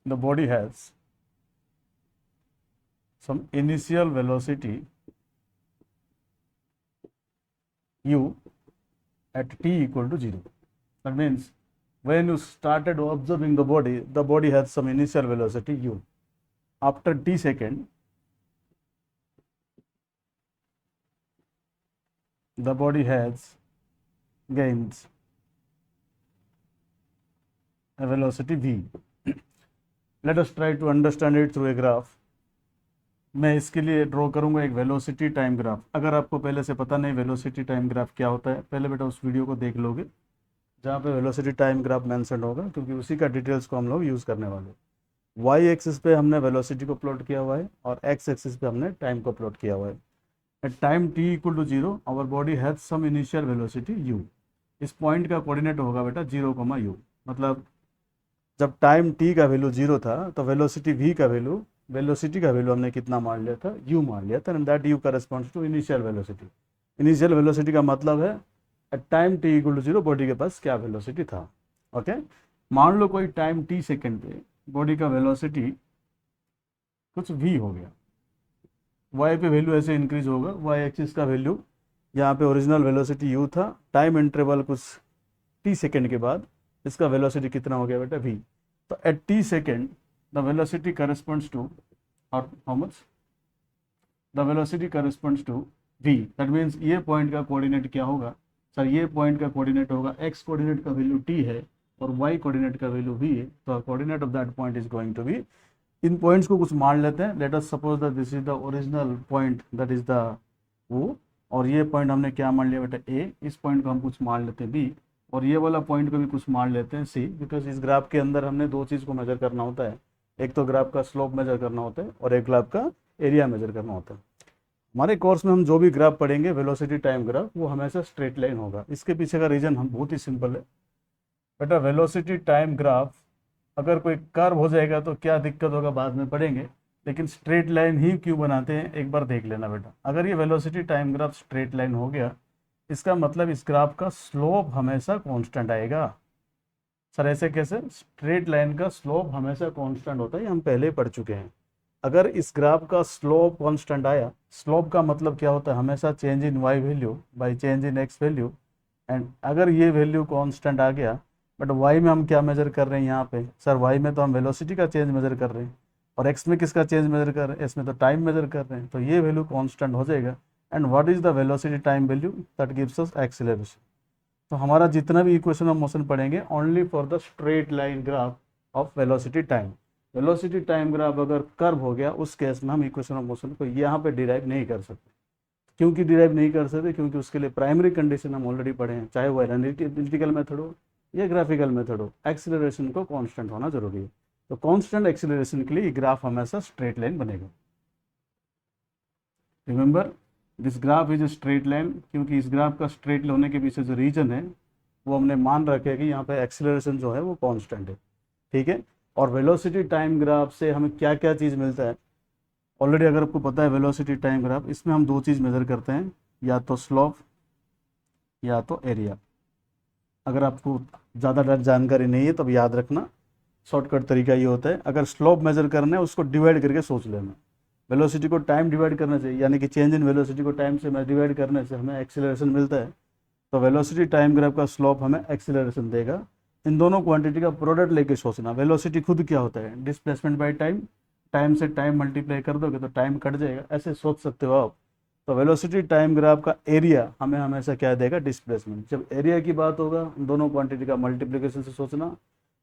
the body has some initial velocity u at t equal to 0. That means when you started observing the body has some initial velocity u. After t second, the body gains a velocity v. Let us try to understand it through a graph. मैं इसके लिए draw करूंगा एक velocity time graph. अगर आपको पहले से पता नहीं वेलोसिटी टाइम ग्राफ क्या होता है, पहले बेटा उस वीडियो को देख लोगे जहाँ पे वेलोसिटी टाइम ग्राफ मेंशन होगा, क्योंकि उसी का डिटेल्स को हम लोग यूज़ करने वाले. वाई एक्सिस पे हमने वेलोसिटी को प्लॉट किया हुआ है और एक्स एक्सिस पे हमने टाइम को प्लॉट किया हुआ है. At time t equal to 0 our body has some initial velocity u. इस पॉइंट का कोऑर्डिनेट होगा बेटा 0, u. मतलब जब टाइम t का वैल्यू 0 था तो वेलोसिटी का वैल्यू हमने कितना मान लिया था, u मान लिया था. And that u corresponds to initial velocity. Initial velocity का मतलब है at time t equal to 0 body के पास क्या वेलोसिटी था. ओके, मान लो कोई टाइम t सेकेंड पे बॉडी का वेलोसिटी कुछ v हो गया, y पे वैल्यू ऐसे इंक्रीज होगा, y एक्सिस का वैल्यू यहाँ पे ओरिजिनल वेलोसिटी u था, टाइम इंटरवल कुछ t सेकेंड के बाद इसका वेलोसिटी कितना हो गया बेटा v. तो at t second the velocity corresponds to, or how much, the velocity corresponds to v. that means ये पॉइंट का कोऑर्डिनेट क्या होगा सर, ये पॉइंट का कोऑर्डिनेट होगा, x कोऑर्डिनेट का वैल्यू t है और y कोऑर्डिनेट का वैल्यू v है. तो coordinate of that point is going to be, इन पॉइंट्स को कुछ मान लेते हैं. Let us suppose that this is the original point, that is the o, और ये पॉइंट हमने क्या मान लिया बेटा a. इस पॉइंट को हम कुछ मान लेते हैं b, और ये वाला पॉइंट को भी कुछ मान लेते हैं c. बिकॉज इस ग्राफ के अंदर हमने दो चीज़ को मेजर करना होता है, एक तो ग्राफ का स्लोप मेजर करना होता है और एक ग्राफ का एरिया मेजर करना होता है. हमारे कोर्स में हम जो भी ग्राफ पढ़ेंगे वेलोसिटी टाइम ग्राफ, वो हमेशा स्ट्रेट लाइन होगा. इसके पीछे का रीज़न हम बहुत ही सिंपल है बेटा. वेलोसिटी टाइम ग्राफ अगर कोई कर्व हो जाएगा तो क्या दिक्कत होगा बाद में पढ़ेंगे, लेकिन स्ट्रेट लाइन ही क्यों बनाते हैं एक बार देख लेना बेटा. अगर ये velocity time graph straight line हो गया, इसका मतलब इस ग्राफ का स्लोप हमेशा कॉन्स्टेंट आएगा. सर ऐसे कैसे? स्ट्रेट लाइन का स्लोप हमेशा कांस्टेंट होता है, ये हम पहले ही पढ़ चुके हैं. अगर इस ग्राफ का स्लोप कांस्टेंट आया, स्लोप का मतलब क्या होता है, हमेशा change in y value by change in x value. And अगर ये वैल्यू कांस्टेंट आ गया, बट y में हम क्या मेजर कर रहे हैं यहाँ पे सर, y में तो हम वेलोसिटी का चेंज मेजर कर रहे हैं और x में किसका चेंज मेजर कर रहे हैं, इसमें तो टाइम मेजर कर रहे हैं. तो ये वैल्यू कांस्टेंट हो जाएगा. And what is the velocity time value, that gives us acceleration. तो हमारा जितना भी इक्वेशन ऑफ मोशन पढ़ेंगे only for the straight line graph of velocity time. Velocity time graph अगर कर्व हो गया, उस केस में हम इक्वेशन ऑफ मोशन को यहाँ पे डिराइव नहीं कर सकते. क्योंकि डिराइव नहीं कर सकते, क्योंकि उसके लिए प्राइमरी कंडीशन हम ऑलरेडी पढ़े हैं, चाहे वो एनालिटिकल मेथड हो या ग्राफिकल मेथड हो, एक्सीलरेशन को कांस्टेंट होना जरूरी है. तो कांस्टेंट एक्सीलरेशन के लिए ग्राफ हमेशा स्ट्रेट लाइन बनेगा. Remember this graph is a straight line, क्योंकि इस ग्राफ का स्ट्रेट होने के पीछे जो रीजन है वो हमने मान रखे है कि यहाँ पे एक्सीलरेशन जो है वो कांस्टेंट है. ठीक है, और वेलोसिटी टाइम ग्राफ से हमें क्या क्या चीज़ मिलता है ऑलरेडी अगर आपको पता है. वेलोसिटी टाइम ग्राफ, इसमें हम दो चीज़ मेजर करते हैं, या तो स्लोप या तो एरिया. अगर आपको ज़्यादा जानकारी नहीं है तब याद रखना, शॉर्टकट तरीका ये होता है, अगर स्लोप मेजर करना है उसको डिवाइड करके सोच लेना. वेलोसिटी को टाइम डिवाइड करने से, यानी कि चेंज इन वेलोसिटी को टाइम से डिवाइड करने से हमें एक्सीलरेशन मिलता है. तो वेलोसिटी टाइम ग्राफ का स्लोप हमें एक्सीलरेशन देगा. इन दोनों क्वांटिटी का प्रोडक्ट लेके सोचना. वेलोसिटी खुद क्या होता है, डिस्प्लेसमेंट बाय टाइम, टाइम से टाइम मल्टीप्लाई कर दोगे तो टाइम कट जाएगा, ऐसे सोच सकते हो आप. तो वेलोसिटी टाइम ग्राफ का एरिया हमें हमेशा क्या देगा, डिस्प्लेसमेंट. जब एरिया की बात होगा दोनों क्वांटिटी का मल्टीप्लिकेशन से सोचना,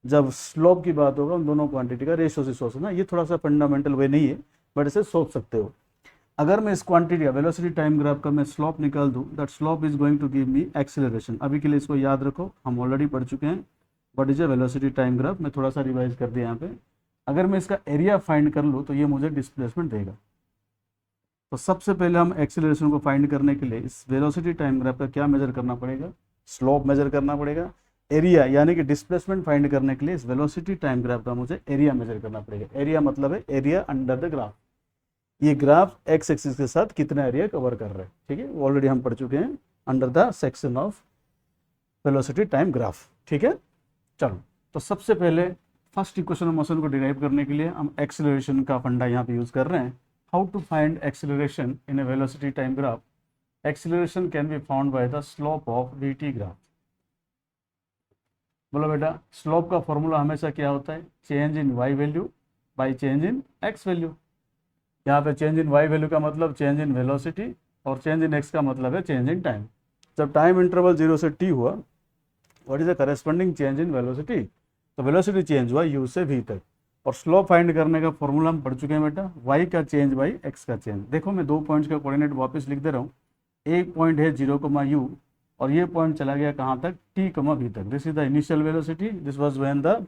जब स्लोप की बात होगा दोनों क्वांटिटी का रेशियो से सोचना. ये थोड़ा सा फंडामेंटल वे नहीं है, बट इसे सोच सकते हो. अगर मैं इस क्वांटिटी का वेलोसिटी टाइम ग्राफ का मैं स्लोप निकाल दूं, that slope is going to give me acceleration. अभी के लिए इसको याद रखो, हम ऑलरेडी पढ़ चुके हैं what is a velocity time graph. मैं थोड़ा सा रिवाइज कर दिया यहाँ पे. अगर मैं इसका एरिया फाइंड कर लूँ तो ये मुझे डिस्प्लेसमेंट देगा. तो सबसे पहले हम एक्सीलरेशन को फाइंड करने के लिए इस वेलोसिटी टाइम ग्राफ का क्या मेजर करना पड़ेगा, स्लोप मेजर करना पड़ेगा. एरिया यानी कि डिस्प्लेसमेंट फाइंड करने के लिए इस वेलोसिटी टाइम ग्राफ का मुझे एरिया मेजर करना पड़ेगा. एरिया मतलब है एरिया अंडर द ग्राफ. ये ग्राफ एक्स एक्सिस के साथ कितना एरिया कवर कर रहा है. ठीक है, ऑलरेडी हम पढ़ चुके हैं under the section of velocity time graph. ठीक है, चलो तो सबसे पहले फर्स्ट इक्वेशन ऑफ मोशन को डिराइव करने के लिए हम एक्सेलरेशन का फंडा यहाँ पे यूज़ कर रहे हैं. How to find acceleration in a velocity time graph. Acceleration can be found by the slope of VT graph. बोलो बेटा, स्लोप का फॉर्मूला हमेशा क्या होता है? Change in Y value by change in X value. यहाँ पे चेंज इन वाई वैल्यू का मतलब चेंज इन वेलोसिटी और चेंज इन एक्स का मतलब है चेंज इन टाइम. जब टाइम इंटरवल 0 से t हुआ, what is the corresponding change in velocity? तो वेलोसिटी चेंज हुआ u से v तक. और स्लोप फाइंड करने का फॉर्मूला हम पढ़ चुके हैं बेटा, y का चेंज बाई x का चेंज. देखो मैं 2 पॉइंट्स का कोऑर्डिनेट वापस लिख दे रहा हूँ. एक पॉइंट है 0, u और ये पॉइंट चला गया कहाँ तक? t, v तक. This is the initial velocity, this was when the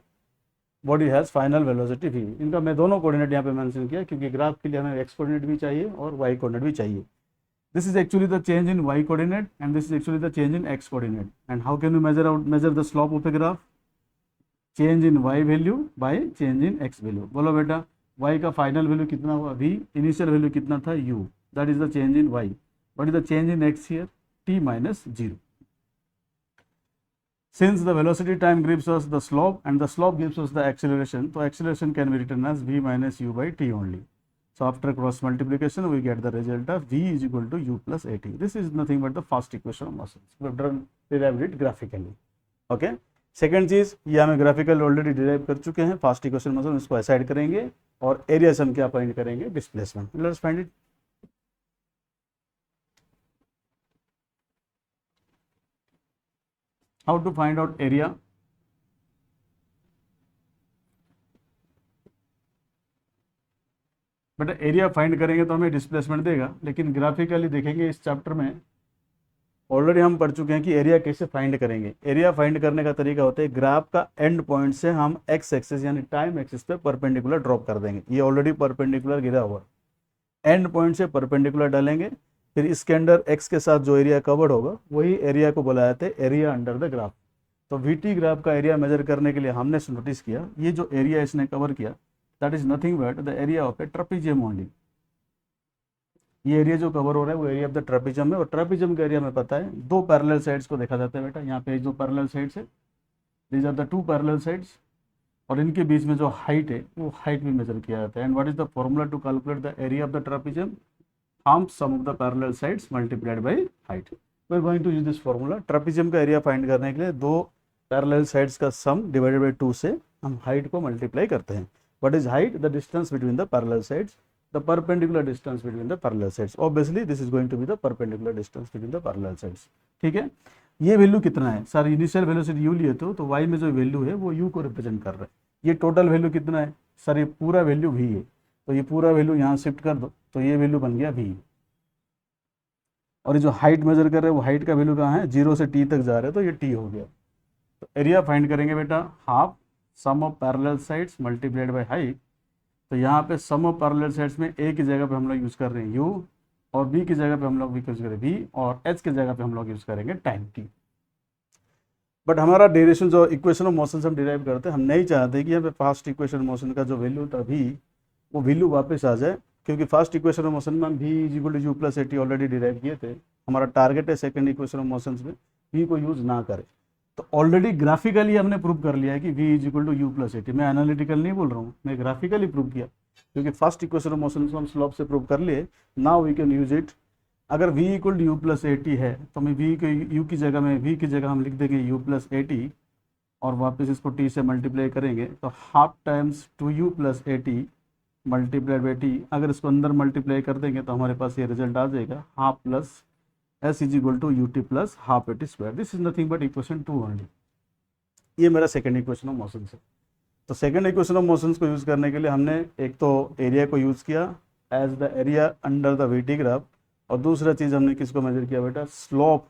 body has final velocity v. इनका मैं दोनों कोऑर्डिनेट यहाँ पे मेंशन किया क्योंकि ग्राफ के लिए हमें x कोऑर्डिनेट भी चाहिए और y कोऑर्डिनेट भी चाहिए. This is actually the change in y coordinate and this is actually the change in x coordinate. And how can you measure the slope of a graph? Change in y value by change in x value. बोलो बेटा, y का final value कितना हुआ? v. Initial value कितना था? u. That is the change in y. What is the change in x here? t minus 0. Since the velocity time gives us the slope and the slope gives us the acceleration, so acceleration can be written as v minus u by t only. So after cross multiplication, we get the result of v is equal to u plus at. This is nothing but the first equation of motion. We have derived it graphically. Okay. Second चीज, ये हमें graphical already derive कर चुके हैं. First equation motion इसको aside करेंगे और area से हम क्या फाइंड करेंगे? Displacement. Let's find it. How to find out area? बेटा एरिया फाइंड करेंगे तो हमें डिस्प्लेसमेंट देगा, लेकिन ग्राफिकली देखेंगे इस चैप्टर में ऑलरेडी हम पढ़ चुके हैं कि एरिया कैसे फाइंड करेंगे. एरिया फाइंड करने का तरीका होता है ग्राफ का एंड पॉइंट से हम एक्स एक्सिस यानी टाइम एक्सिस पे परपेंडिकुलर ड्रॉप कर देंगे. ये ऑलरेडी परपेंडिकुलर गिरा हुआ, एंड पॉइंट से परपेंडिकुलर डालेंगे, फिर इसके अंदर एक्स के साथ जो एरिया कवर्ड होगा वही एरिया को बोला जाता है एरिया अंडर द ग्राफ. तो वीटी ग्राफ का एरिया मेजर करने के लिए हमने नोटिस किया ये जो एरिया इसने कवर किया, that is nothing but the area of A trapezium only. ये एरिया जो कवर हो रहा है वो एरिया ऑफ द ट्रेपेजियम है. और ट्रेपेजियम का एरिया में पता है 2 पैरेलल साइड्स को देखा जाता है बेटा. यहाँ पे जो पैरेलल साइड्स है, these are the 2 parallel sides, और इनके बीच में जो हाइट है वो हाइट भी मेजर किया जाता है. And what is the formula to calculate the area of the trapezium? हम sum of the parallel sides multiplied by height. We are going to use this formula. Trapezium का area find करने के लिए 2 parallel sides का सम divided by 2 से हम height को multiply करते हैं. What is height? The distance between the parallel sides, the perpendicular distance between the parallel sides. Obviously this is going to be the perpendicular distance between the parallel sides. ठीक है. ये value कितना है sir? Initial velocity u लिए तो y में जो value है वो u को रिप्रेजेंट कर रहा है. ये टोटल वैल्यू कितना है सर? ये पूरा वैल्यू v है. तो ये पूरा वैल्यू यहाँ शिफ्ट कर दो तो ये वैल्यू बन गया v. और ये जो हाइट मेजर कर रहे हैं वो हाइट का वैल्यू कहाँ है? 0 से t तक जा रहे हैं तो ये t हो गया. तो एरिया फाइंड करेंगे बेटा, half sum of parallel sides multiplied by height. तो यहाँ पे सम ऑफ पैरेलल साइड्स में a की जगह पे हम लोग यूज़ कर रहे हैं u, और b की जगह पे हम लोग यूज़ करेंगे v, और h की जगह पे हम लोग यूज़ करेंगे टाइम t. बट हमारा डेरिवेशन जो इक्वेशन ऑफ मोशन से हम डिराइव करते हैं, हम नहीं चाहते कि यहाँ पे फर्स्ट इक्वेशन मोशन का जो वैल्यू था v, वो वैल्यू वापस आ जाए, क्योंकि फर्स्ट इक्वेशन ऑफ मोशन में हम v is equal to u plus at already derive किए थे. हमारा टारगेट है सेकेंड इक्वेशन ऑफ मोशन में v को यूज़ ना करें. तो ऑलरेडी ग्राफिकली हमने प्रूव कर लिया है कि v is equal to u plus at. मैं एनालिटिकल नहीं बोल रहा हूँ, मैं ग्राफिकली प्रूव किया, क्योंकि फर्स्ट इक्वेशन ऑफ मोशन को हम स्लोप से प्रूव कर लिए. Now we can use it. अगर v equal to u plus at है तो मैं v के u की जगह में v की जगह हम लिख देंगे u प्लस एटी, और वापस इसको t से मल्टीप्लाई करेंगे तो half times 2u plus eighty multiplied by T. अगर इसको अंदर मल्टीप्लाई कर देंगे तो हमारे पास ये रिजल्ट आ जाएगा, half plus s is equal to u t plus half at square. This is nothing but equation 2 only. ये मेरा सेकेंड इक्वेशन ऑफ मोशन है. तो सेकेंड इक्वेशन ऑफ मोशंस को यूज़ करने के लिए हमने एक तो एरिया को यूज़ किया as the area under the VT graph, और दूसरा चीज़ हमने किसको मेजर किया बेटा? स्लोप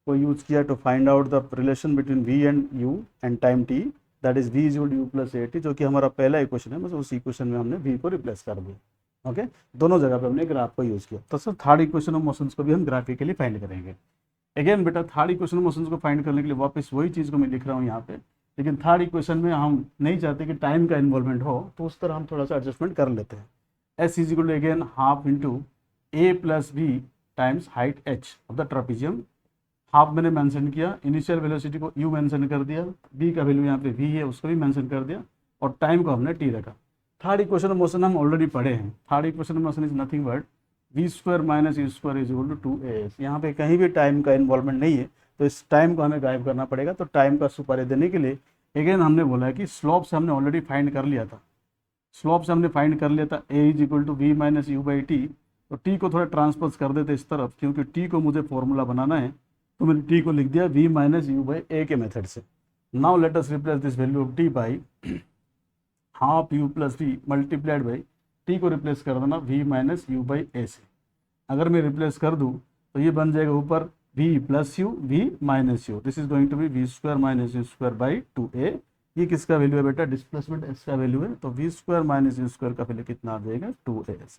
को यूज़ किया to find out the relation between v and u and time t, that is v is equal to u plus at, जो कि हमारा पहला इक्वेशन है. बस उस इक्वेशन में हमने v को रिप्लेस कर दिया. ओके, दोनों जगह पे हमने ग्राफ को यूज़ किया. तो sir third equation of motions को भी हम ग्राफिकली फाइंड करेंगे. अगेन बेटा थर्ड इक्वेशन ऑफ मोशंस को फाइंड करने के लिए वापस वही चीज़ को मैं लिख रहा हूँ यहाँ पे, लेकिन थर्ड इक्वेशन में हम नहीं चाहते कि टाइम का इन्वॉल्वमेंट हो, तो उस तरह हम थोड़ा सा एडजस्टमेंट कर लेते हैं. s is equal to again half into a plus b times height h of the trapezium. Half मैंने मेंशन किया, इनिशियल वेलोसिटी को u मेंशन कर दिया, b का वैल्यू यहाँ पे v है उसको भी मेंशन कर दिया, और टाइम को हमने टी रखा। थर्ड इक्वेशन मोशन हम ऑलरेडी पढ़े हैं। Third equation motion is nothing but v square minus u square is equal to 2as। यहाँ पे कहीं भी टाइम का इन्वॉल्वमेंट नहीं है, तो इस टाइम को हमें गायब करना पड़ेगा। तो टाइम का सुपारी देने के लिए अगेन हमने बोला है कि स्लोप से हमने ऑलरेडी फाइंड कर लिया था। स्लोप से हमने फाइंड कर लिया था a is equal to v minus u by t. तो टी को थोड़ा ट्रांसपोज कर देते इस तरफ, क्योंकि टी को मुझे फॉर्मूला बनाना है, तो मैंने टी को लिख दिया v minus u by a के मेथड से। Now let us replace this value of t by half u plus v multiplied by t को रिप्लेस कर देना v minus u by a से। अगर मैं रिप्लेस कर दूँ तो ये बन जाएगा ऊपर v plus u v minus u, this is going to be v square minus u square by 2a। ये किसका वैल्यू है बेटा? डिस्प्लेसमेंट s का वैल्यू है। तो v square minus u square का वैल्यू कितना आ जाएगा? 2a।